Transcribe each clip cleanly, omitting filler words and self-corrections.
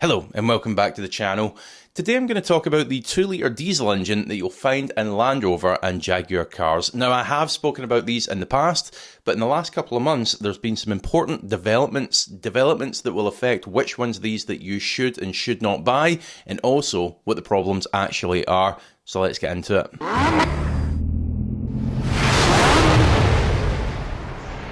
Hello and welcome back to the channel. Today I'm going to talk about the 2-litre diesel engine that you'll find in Land Rover and Jaguar cars. Now I have spoken about these in the past, but in the last couple of months there's been some important developments that will affect which ones of these that you should and should not buy, and also what the problems actually are. So let's get into it.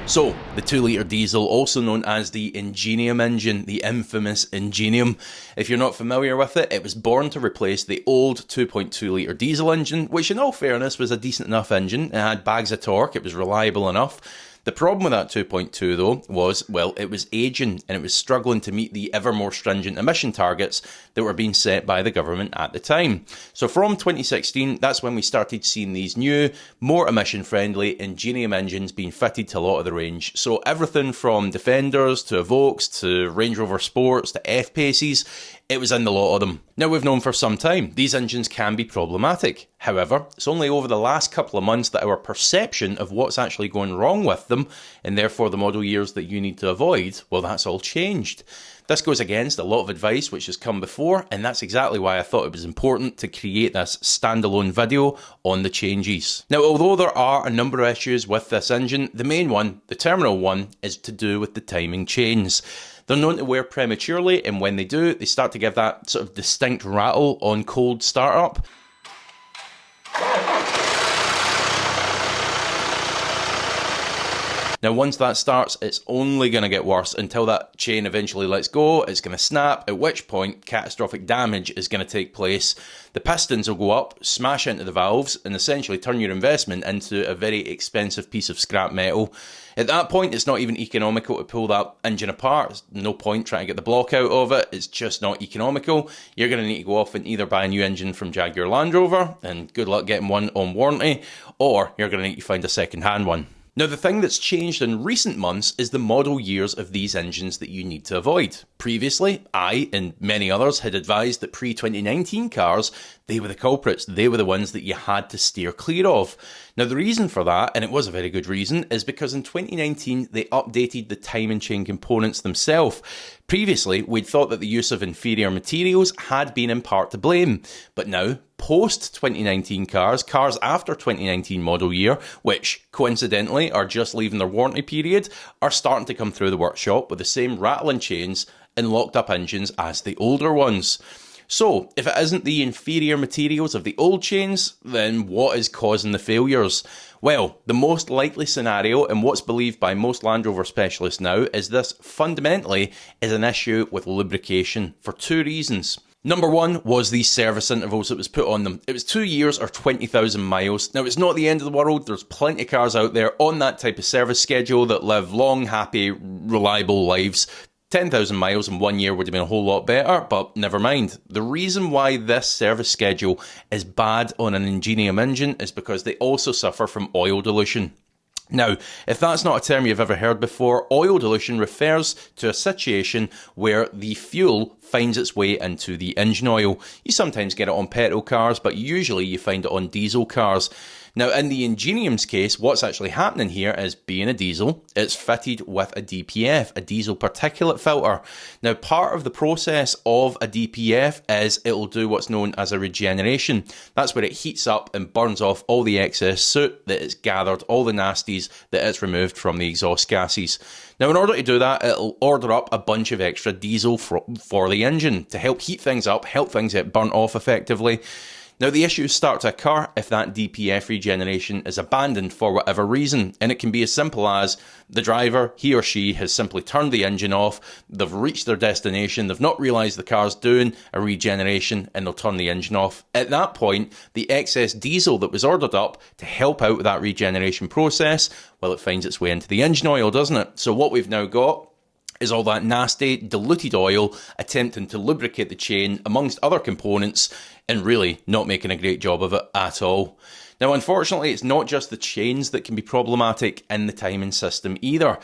So, the 2-litre diesel, also known as the Ingenium engine, the infamous Ingenium. If you're not familiar with it, it was born to replace the old 2.2-litre diesel engine, which in all fairness was a decent enough engine. It had bags of torque, it was reliable enough. The problem with that 2.2 though was, well, it was aging and it was struggling to meet the ever more stringent emission targets that were being set by the government at the time. So from 2016, that's when we started seeing these new, more emission-friendly Ingenium engines being fitted to a lot of the range. So everything from Defenders to Evokes to Range Rover Sports to F-Paces, it was in the lot of them. Now we've known for some time these engines can be problematic. However, it's only over the last couple of months that our perception of what's actually going wrong with them, and therefore the model years that you need to avoid, well, that's all changed. This goes against a lot of advice which has come before, and that's exactly why I thought it was important to create this standalone video on the changes. Now, although there are a number of issues with this engine, the main one, the terminal one, is to do with the timing chains. They're known to wear prematurely, and when they do, they start to give that sort of distinct rattle on cold startup. Now once that starts, it's only going to get worse until that chain eventually lets go, it's going to snap, at which point catastrophic damage is going to take place. The pistons will go up, smash into the valves, and essentially turn your investment into a very expensive piece of scrap metal. At that point, it's not even economical to pull that engine apart. There's no point trying to get the block out of it. It's just not economical. You're going to need to go off and either buy a new engine from Jaguar Land Rover, and good luck getting one on warranty, or you're going to need to find a second-hand one. Now, the thing that's changed in recent months is the model years of these engines that you need to avoid. Previously, I and many others had advised that pre-2019 cars, they were the culprits. They were the ones that you had to steer clear of. Now, the reason for that, and it was a very good reason, is because in 2019 they updated the timing chain components themselves. Previously, we'd thought that the use of inferior materials had been in part to blame, but now, post-2019 cars after 2019 model year, which coincidentally are just leaving their warranty period, are starting to come through the workshop with the same rattling chains and locked up engines as the older ones. So, if it isn't the inferior materials of the old chains, then what is causing the failures? Well, the most likely scenario, and what's believed by most Land Rover specialists now, is this fundamentally is an issue with lubrication for two reasons. Number one was the service intervals that was put on them. It was 2 years or 20,000 miles. Now, it's not the end of the world. There's plenty of cars out there on that type of service schedule that live long, happy, reliable lives. 10,000 miles in 1 year would have been a whole lot better, but never mind. The reason why this service schedule is bad on an Ingenium engine is because they also suffer from oil dilution. Now, if that's not a term you've ever heard before, oil dilution refers to a situation where the fuel finds its way into the engine oil. You sometimes get it on petrol cars, but usually you find it on diesel cars. Now, in the Ingenium's case, what's actually happening here is, being a diesel, it's fitted with a DPF, a diesel particulate filter. Now, part of the process of a DPF is it'll do what's known as a regeneration. That's where it heats up and burns off all the excess soot that it's gathered, all the nasties that it's removed from the exhaust gases. Now, in order to do that, it'll order up a bunch of extra diesel for the engine to help heat things up, help things get burnt off effectively. Now, the issues start to occur if that DPF regeneration is abandoned for whatever reason, and it can be as simple as the driver, he or she, has simply turned the engine off, they've reached their destination, they've not realised the car's doing a regeneration, and they'll turn the engine off. At that point, the excess diesel that was ordered up to help out with that regeneration process, well, it finds its way into the engine oil, doesn't it? So what we've now got is all that nasty, diluted oil attempting to lubricate the chain amongst other components and really not making a great job of it at all. Now, unfortunately, it's not just the chains that can be problematic in the timing system either.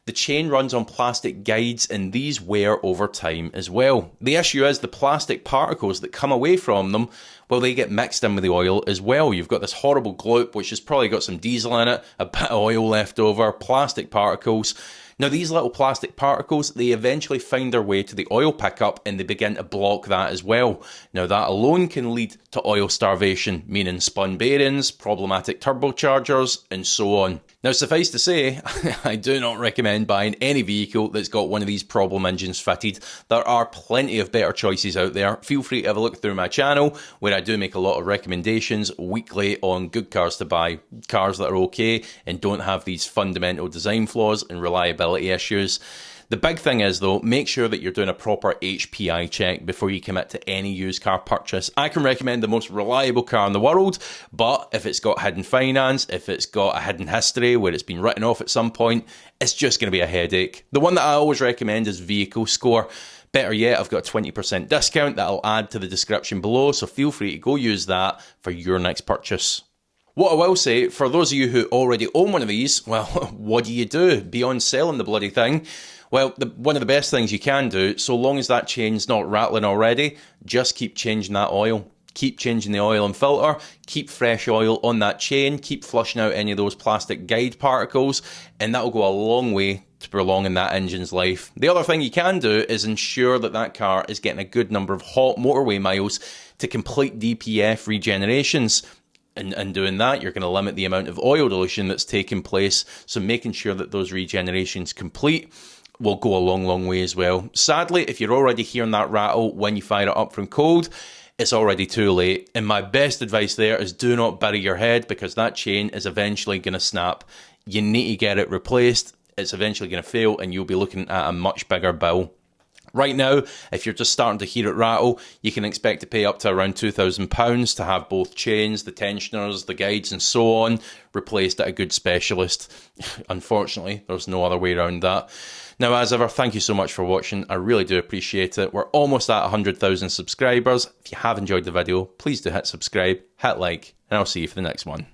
The chain runs on plastic guides and these wear over time as well. The issue is the plastic particles that come away from them, well, they get mixed in with the oil as well. You've got this horrible gloop which has probably got some diesel in it, a bit of oil left over, plastic particles. Now these little plastic particles, they eventually find their way to the oil pickup and they begin to block that as well. Now that alone can lead to oil starvation, meaning spun bearings, problematic turbochargers, and so on. Now suffice to say, I do not recommend buying any vehicle that's got one of these problem engines fitted. There are plenty of better choices out there. Feel free to have a look through my channel where I do make a lot of recommendations weekly on good cars to buy, cars that are okay and don't have these fundamental design flaws and reliability issues. The big thing is though, make sure that you're doing a proper HPI check before you commit to any used car purchase. I can recommend the most reliable car in the world, but if it's got hidden finance, if it's got a hidden history where it's been written off at some point, it's just going to be a headache. The one that I always recommend is Vehicle Score. Better yet, I've got a 20% discount that I'll add to the description below, so feel free to go use that for your next purchase. What I will say, for those of you who already own one of these, well, what do you do beyond selling the bloody thing? Well, one of the best things you can do, so long as that chain's not rattling already, just keep changing that oil. Keep changing the oil and filter, keep fresh oil on that chain, keep flushing out any of those plastic guide particles, and that will go a long way to prolonging that engine's life. The other thing you can do is ensure that that car is getting a good number of hot motorway miles to complete DPF regenerations. And doing that, you're going to limit the amount of oil dilution that's taking place, so making sure that those regenerations complete will go a long, long way as well. Sadly, if you're already hearing that rattle when you fire it up from cold, it's already too late. And my best advice there is do not bury your head, because that chain is eventually going to snap. You need to get it replaced. It's eventually going to fail and you'll be looking at a much bigger bill. Right now, if you're just starting to hear it rattle, you can expect to pay up to around £2,000 to have both chains, the tensioners, the guides and so on replaced at a good specialist. Unfortunately, there's no other way around that. Now, as ever, thank you so much for watching. I really do appreciate it. We're almost at 100,000 subscribers. If you have enjoyed the video, please do hit subscribe, hit like, and I'll see you for the next one.